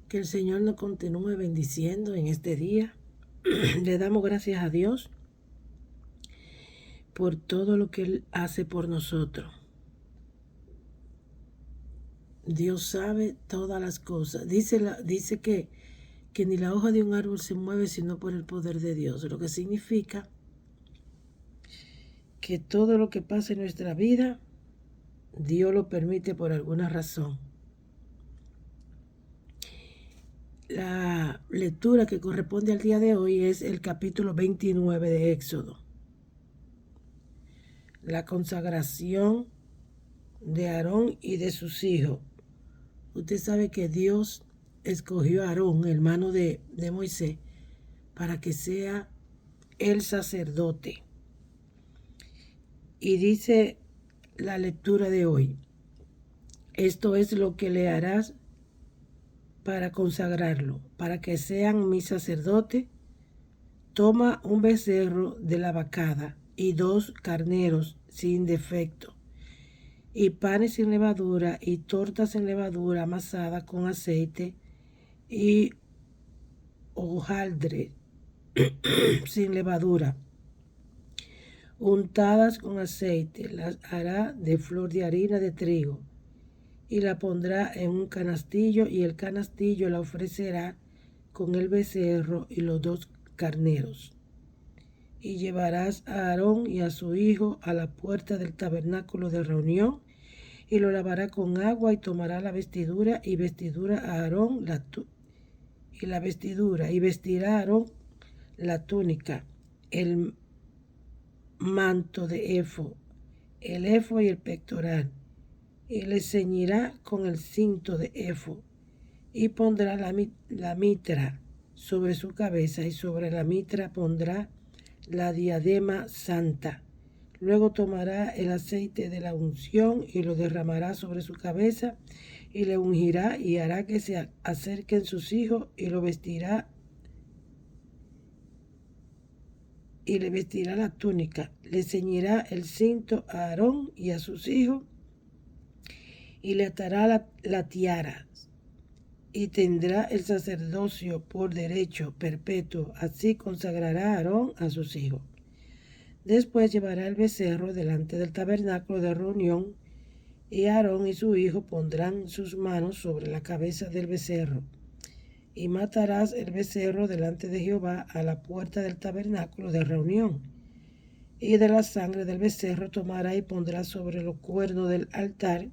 Que el Señor nos continúe bendiciendo en este día. Le damos gracias a Dios por todo lo que Él hace por nosotros. Dios sabe todas las cosas. Dice que ni la hoja de un árbol se mueve sino por el poder de Dios, lo que significa que todo lo que pasa en nuestra vida, Dios lo permite por alguna razón. La lectura que corresponde al día de hoy es el capítulo 29 de Éxodo. La consagración de Aarón y de sus hijos. Usted sabe que Dios escogió a Aarón, hermano de Moisés, para que sea el sacerdote. Y dice la lectura de hoy: esto es lo que le harás para consagrarlo, para que sean mi sacerdote. Toma un becerro de la vacada y 2 carneros sin defecto, y panes sin levadura, y tortas sin levadura amasada con aceite, y hojaldre sin levadura, untadas con aceite. Las hará de flor de harina de trigo, y la pondrá en un canastillo, y el canastillo la ofrecerá con el becerro y los 2 carneros. Y llevarás a Aarón y a su hijo a la puerta del tabernáculo de reunión, y lo lavará con agua, y tomará la vestidura, y vestirá a Aarón y vestirá a Aarón la túnica, el manto de efod, el efod y el pectoral, y le ceñirá con el cinto de efod, y pondrá la mitra sobre su cabeza, y sobre la mitra pondrá la diadema santa. Luego tomará el aceite de la unción y lo derramará sobre su cabeza, y le ungirá, y hará que se acerquen sus hijos, y lo vestirá, y le vestirá la túnica. Le ceñirá el cinto a Aarón y a sus hijos, y le atará la tiara, y tendrá el sacerdocio por derecho perpetuo. Así consagrará a Aarón a sus hijos. Después llevará el becerro delante del tabernáculo de reunión, y Aarón y su hijo pondrán sus manos sobre la cabeza del becerro. Y matarás el becerro delante de Jehová a la puerta del tabernáculo de reunión. Y de la sangre del becerro tomará y pondrá sobre los cuernos del altar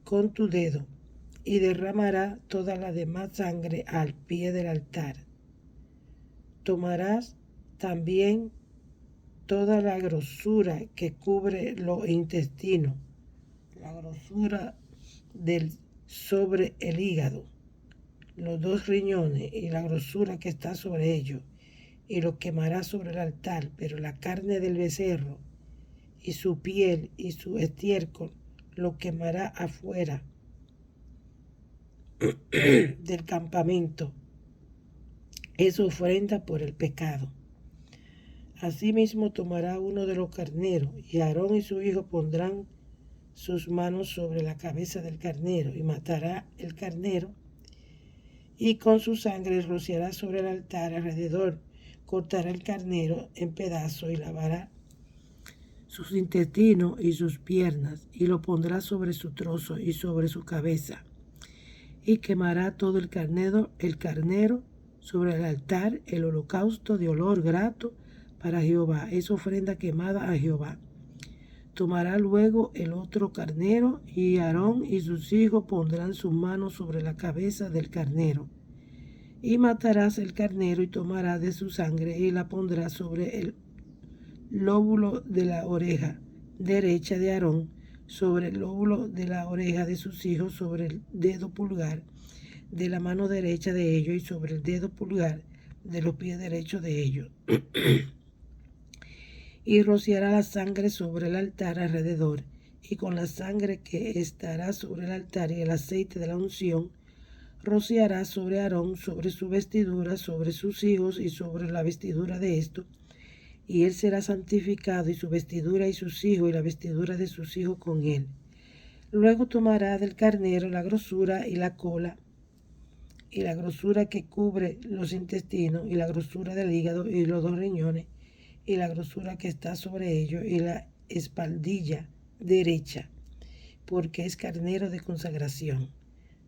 con tu dedo, y derramará toda la demás sangre al pie del altar. Tomarás también toda la grosura que cubre los intestinos, la grosura sobre el hígado, los 2 riñones y la grosura que está sobre ellos, y lo quemará sobre el altar. Pero la carne del becerro y su piel y su estiércol lo quemará afuera del campamento. Es ofrenda por el pecado. Asimismo tomará uno de los carneros, y Aarón y su hijo pondrán sus manos sobre la cabeza del carnero, y matará el carnero, y con su sangre rociará sobre el altar alrededor. Cortará el carnero en pedazos, y lavará sus intestinos y sus piernas, y lo pondrá sobre su trozo y sobre su cabeza. Y quemará todo el carnero sobre el altar, el holocausto de olor grato para Jehová. Es ofrenda quemada a Jehová. Tomará luego el otro carnero, y Aarón y sus hijos pondrán sus manos sobre la cabeza del carnero. Y matarás el carnero, y tomará de su sangre, y la pondrá sobre el lóbulo de la oreja derecha de Aarón, sobre el lóbulo de la oreja de sus hijos, sobre el dedo pulgar de la mano derecha de ellos, y sobre el dedo pulgar de los pies derechos de ellos. Y rociará la sangre sobre el altar alrededor, y con la sangre que estará sobre el altar y el aceite de la unción, rociará sobre Aarón, sobre su vestidura, sobre sus hijos y sobre la vestidura de estos, y él será santificado, y su vestidura y sus hijos y la vestidura de sus hijos con él. Luego tomará del carnero la grosura y la cola, y la grosura que cubre los intestinos, y la grosura del hígado y los 2 riñones, y la grosura que está sobre ellos, y la espaldilla derecha, porque es carnero de consagración.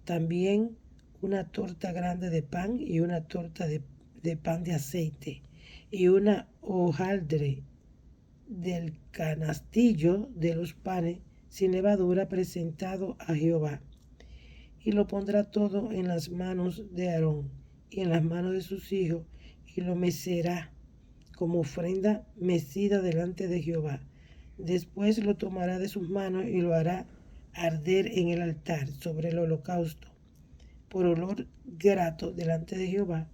También una torta grande de pan y una torta de pan de aceite, y una hojaldre del canastillo de los panes sin levadura presentado a Jehová. Y lo pondrá todo en las manos de Aarón y en las manos de sus hijos, y lo mecerá como ofrenda mecida delante de Jehová. Después lo tomará de sus manos y lo hará arder en el altar sobre el holocausto, por olor grato delante de Jehová.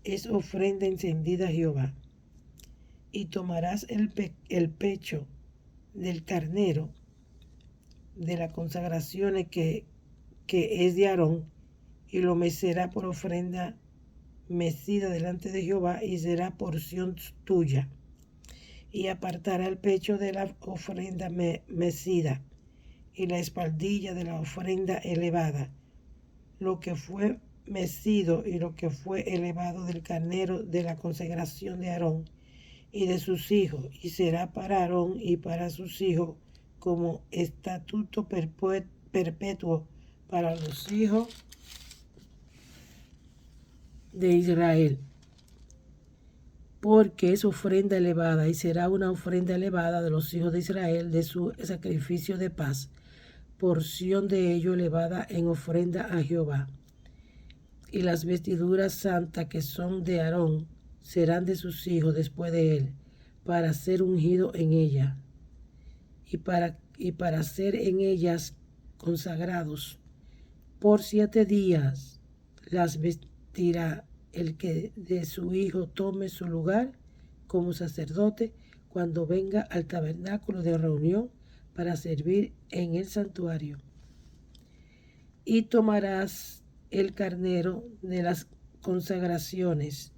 Es ofrenda encendida a Jehová. Y tomarás el pecho del carnero de la consagración que es de Aarón, y lo mecerá por ofrenda mecida delante de Jehová, y será porción tuya. Y apartará el pecho de la ofrenda mecida y la espaldilla de la ofrenda elevada, lo que fue mecido y lo que fue elevado del carnero de la consagración de Aarón y de sus hijos, y será para Aarón y para sus hijos como estatuto perpetuo para los hijos de Israel, porque es ofrenda elevada, y será una ofrenda elevada de los hijos de Israel de su sacrificio de paz, porción de ello elevada en ofrenda a Jehová. Y las vestiduras santas que son de Aarón serán de sus hijos después de él, para ser ungido en ella, y para ser en ellas consagrados. Por 7 días las vestirá el que de su hijo tome su lugar como sacerdote cuando venga al tabernáculo de reunión para servir en el santuario. Y tomarás el carnero de las consagraciones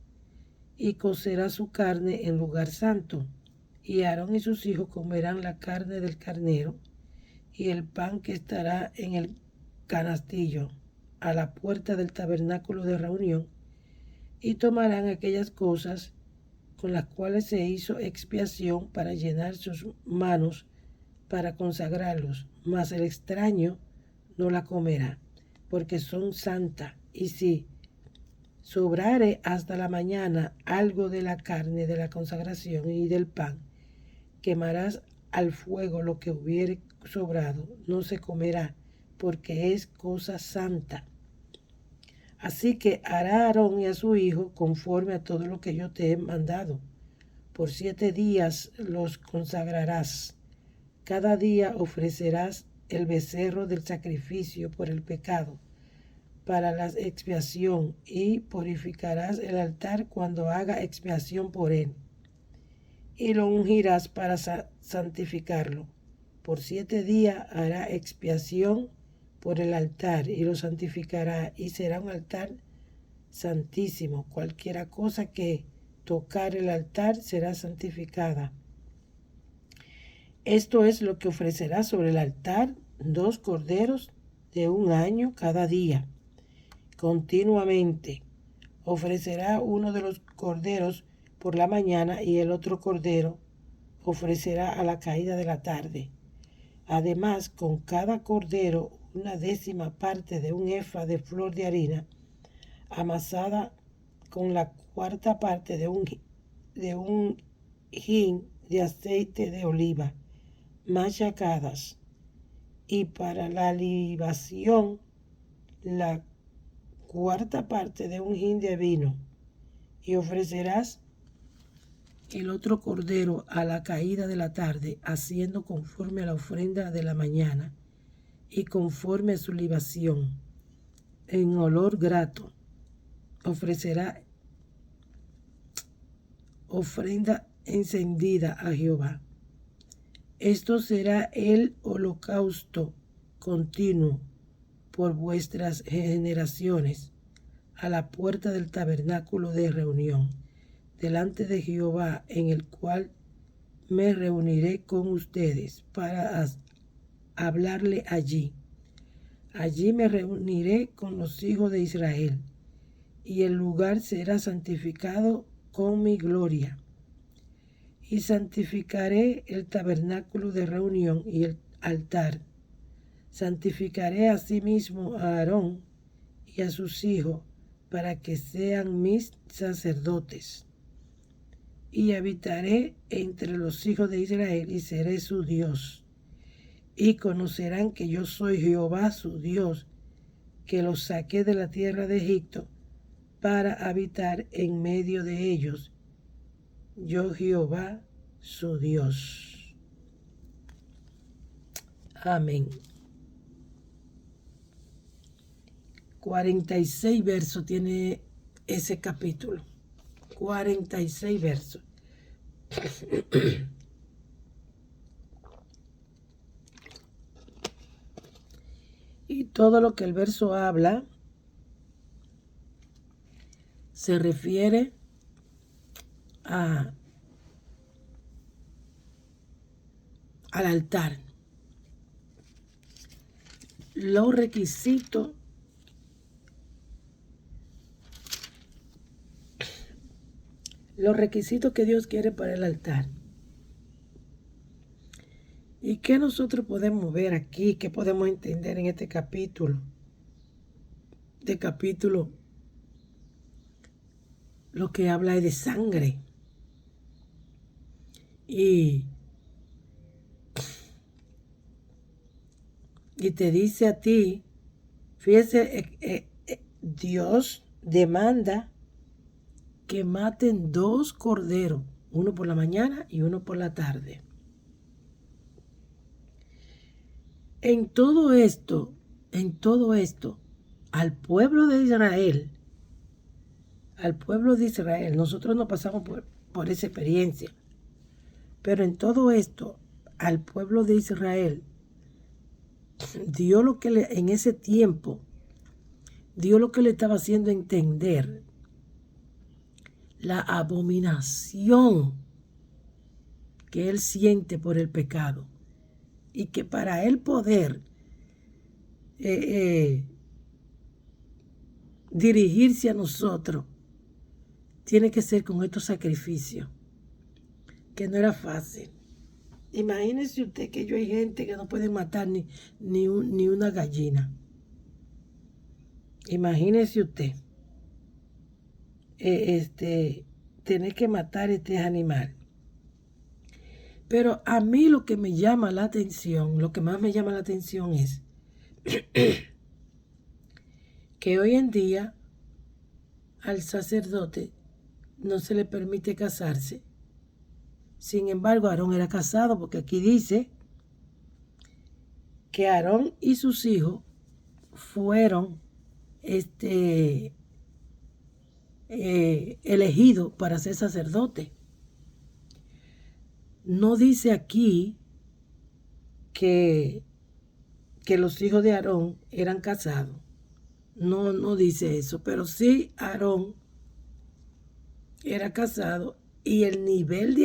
y cocerá su carne en lugar santo, y Aarón y sus hijos comerán la carne del carnero y el pan que estará en el canastillo a la puerta del tabernáculo de reunión, y tomarán aquellas cosas con las cuales se hizo expiación para llenar sus manos para consagrarlos, mas el extraño no la comerá, porque son santas. Y si sobrare hasta la mañana algo de la carne de la consagración y del pan, quemarás al fuego lo que hubiere sobrado, no se comerá, porque es cosa santa. Así que hará Aarón y a su hijo conforme a todo lo que yo te he mandado. Por 7 días los consagrarás. Cada día ofrecerás el becerro del sacrificio por el pecado, para la expiación, y purificarás el altar cuando haga expiación por él, y lo ungirás para santificarlo. Por 7 días hará expiación por el altar y lo santificará, y será un altar santísimo. Cualquiera cosa que tocar el altar será santificada. Esto es lo que ofrecerá sobre el altar: 2 corderos de 1 año cada día. Continuamente ofrecerá uno de los corderos por la mañana, y el otro cordero ofrecerá a la caída de la tarde. Además, con cada cordero 1/10 parte de un efa de flor de harina amasada con la 1/4 parte de un hin de aceite de oliva machacadas, y para la libación la 1/4 parte de un hin de vino. Y ofrecerás el otro cordero a la caída de la tarde, haciendo conforme a la ofrenda de la mañana y conforme a su libación, en olor grato. Ofrecerá ofrenda encendida a Jehová. Esto será el holocausto continuo por vuestras generaciones a la puerta del tabernáculo de reunión, delante de Jehová, en el cual me reuniré con ustedes para hablarle allí. Allí me reuniré con los hijos de Israel, y el lugar será santificado con mi gloria. Y santificaré el tabernáculo de reunión y el altar. Santificaré asimismo a Aarón y a sus hijos para que sean mis sacerdotes. Y habitaré entre los hijos de Israel y seré su Dios. Y conocerán que yo soy Jehová su Dios, que los saqué de la tierra de Egipto para habitar en medio de ellos. Yo Jehová su Dios. Amén. 46 versos tiene ese capítulo. 46 versos. Y todo lo que el verso habla se refiere al altar. Los requisitos que Dios quiere para el altar. ¿Y qué nosotros podemos ver aquí? ¿Qué podemos entender en este capítulo? Lo que habla es de sangre. Y te dice a ti, fíjese, Dios demanda que maten 2 corderos, uno por la mañana y uno por la tarde. En todo esto, al pueblo de Israel, nosotros no pasamos por esa experiencia, pero en todo esto, al pueblo de Israel, Dios en ese tiempo, Dios lo que le estaba haciendo entender la abominación que él siente por el pecado, y que para él poder dirigirse a nosotros, tiene que ser con estos sacrificios, que no era fácil. Imagínese usted que hay gente que no puede matar ni una gallina. Imagínese usted tener que matar este animal. Pero a mí lo que me llama la atención, lo que más me llama la atención es que hoy en día al sacerdote no se le permite casarse. Sin embargo, Aarón era casado, porque aquí dice que Aarón y sus hijos fueron elegidos para ser sacerdote. No dice aquí que los hijos de Aarón eran casados. No dice eso, pero sí Aarón era casado, y el nivel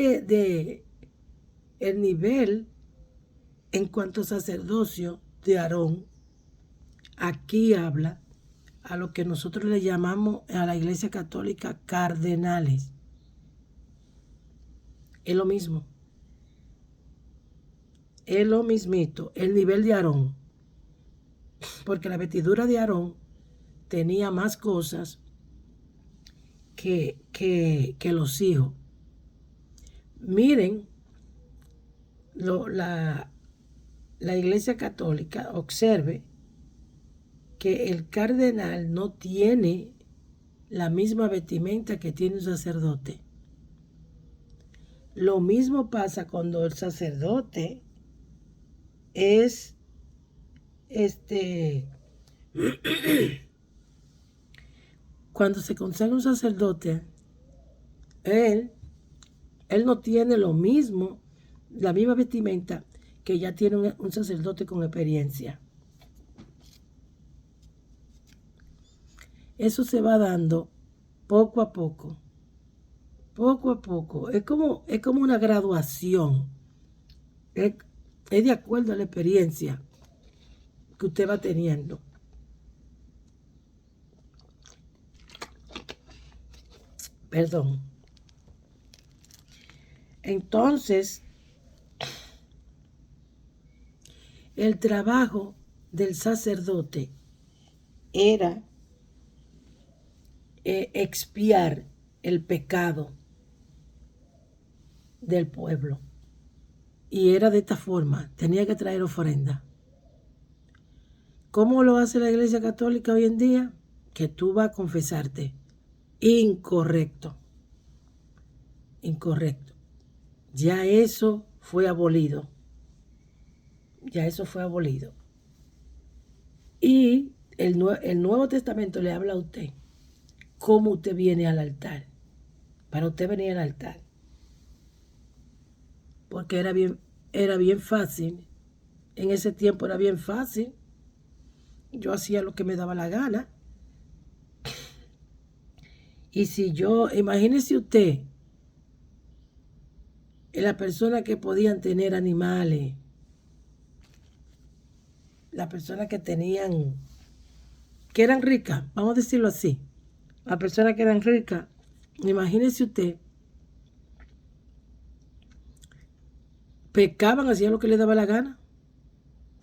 en cuanto a sacerdocio de Aarón, aquí habla a lo que nosotros le llamamos a la Iglesia Católica cardenales. Es lo mismo. Es lo mismito, el nivel de Aarón. Porque la vestidura de Aarón tenía más cosas que los hijos. Miren, la Iglesia Católica observe que el cardenal no tiene la misma vestimenta que tiene un sacerdote. Lo mismo pasa cuando el sacerdote es cuando se consagra un sacerdote, él no tiene la misma vestimenta que ya tiene un sacerdote con experiencia. Eso se va dando poco a poco. Poco a poco. Es como una graduación. Es de acuerdo a la experiencia que usted va teniendo. Perdón. Entonces, el trabajo del sacerdote era expiar el pecado del pueblo. Y era de esta forma, tenía que traer ofrenda. ¿Cómo lo hace la Iglesia Católica hoy en día? Que tú vas a confesarte. Incorrecto. Incorrecto. Ya eso fue abolido. Ya eso fue abolido. Y el Nuevo Testamento le habla a usted cómo usted viene al altar. Para usted venir al altar. Porque era bien fácil. En ese tiempo era bien fácil. Yo hacía lo que me daba la gana. Y si yo, imagínese usted, las personas que podían tener animales, las personas que tenían, que eran ricas, vamos a decirlo así, las personas que eran ricas, imagínese usted, pecaban, hacían lo que les daba la gana.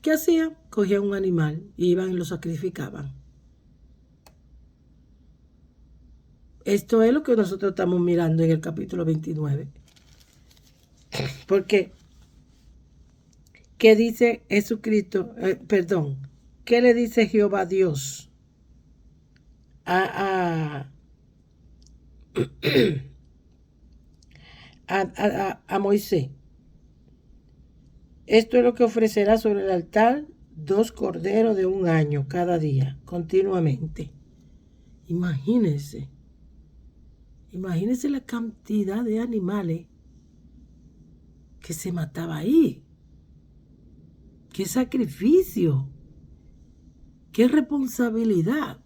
¿Qué hacían? Cogían un animal, iban y lo sacrificaban. Esto es lo que nosotros estamos mirando en el capítulo 29. Porque, ¿qué dice Jesucristo? ¿Qué le dice Jehová Dios a Moisés? Esto es lo que ofrecerá sobre el altar 2 corderos de 1 año cada día, continuamente. Imagínense la cantidad de animales que se mataba ahí. ¡Qué sacrificio! ¡Qué responsabilidad!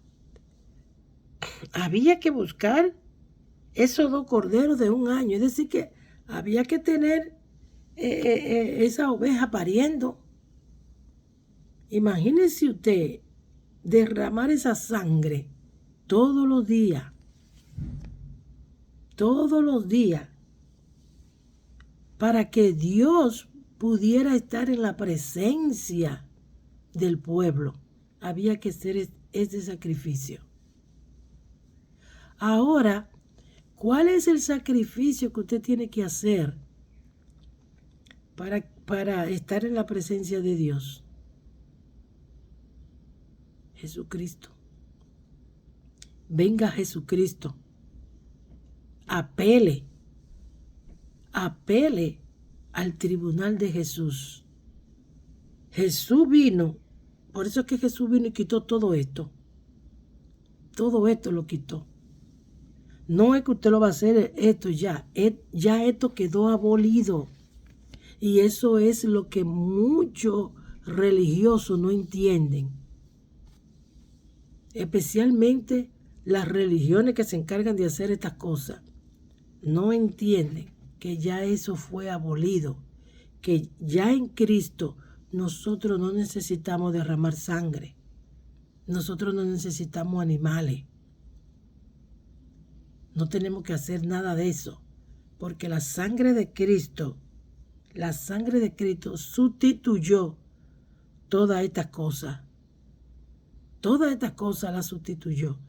Había que buscar esos 2 corderos de 1 año, es decir que había que tener esa oveja pariendo. Imagínese usted derramar esa sangre todos los días, para que Dios pudiera estar en la presencia del pueblo. Había que hacer ese sacrificio. Ahora, ¿cuál es el sacrificio que usted tiene que hacer para estar en la presencia de Dios? Jesucristo. Venga Jesucristo. Apele al tribunal de Jesús. Jesús vino, por eso es que Jesús vino y quitó todo esto. Todo esto lo quitó. No es que usted lo va a hacer esto ya esto quedó abolido. Y eso es lo que muchos religiosos no entienden. Especialmente las religiones que se encargan de hacer estas cosas. No entienden que ya eso fue abolido. Que ya en Cristo nosotros no necesitamos derramar sangre. Nosotros no necesitamos animales. No tenemos que hacer nada de eso. Porque la sangre de Cristo sustituyó todas estas cosas. Todas estas cosas las sustituyó.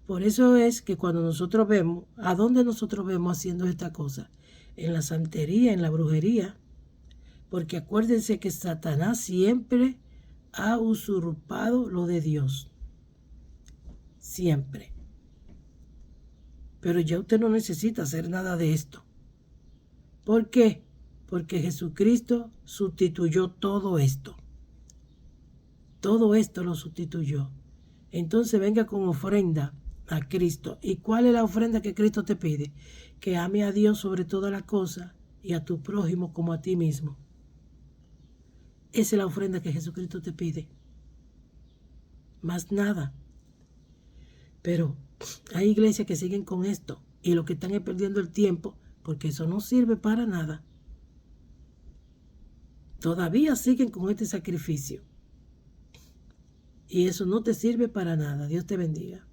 Por eso es que cuando nosotros vemos, ¿a dónde nosotros vemos haciendo esta cosa? En la santería, en la brujería. Porque acuérdense que Satanás siempre ha usurpado lo de Dios. Siempre. Pero ya usted no necesita hacer nada de esto. ¿Por qué? Porque Jesucristo sustituyó todo esto. Todo esto lo sustituyó. Entonces venga con ofrenda a Cristo. ¿Y cuál es la ofrenda que Cristo te pide? Que ame a Dios sobre todas las cosas y a tu prójimo como a ti mismo. Esa es la ofrenda que Jesucristo te pide. Más nada. Pero hay iglesias que siguen con esto y lo que están es perdiendo el tiempo porque eso no sirve para nada. Todavía siguen con este sacrificio. Y eso no te sirve para nada. Dios te bendiga.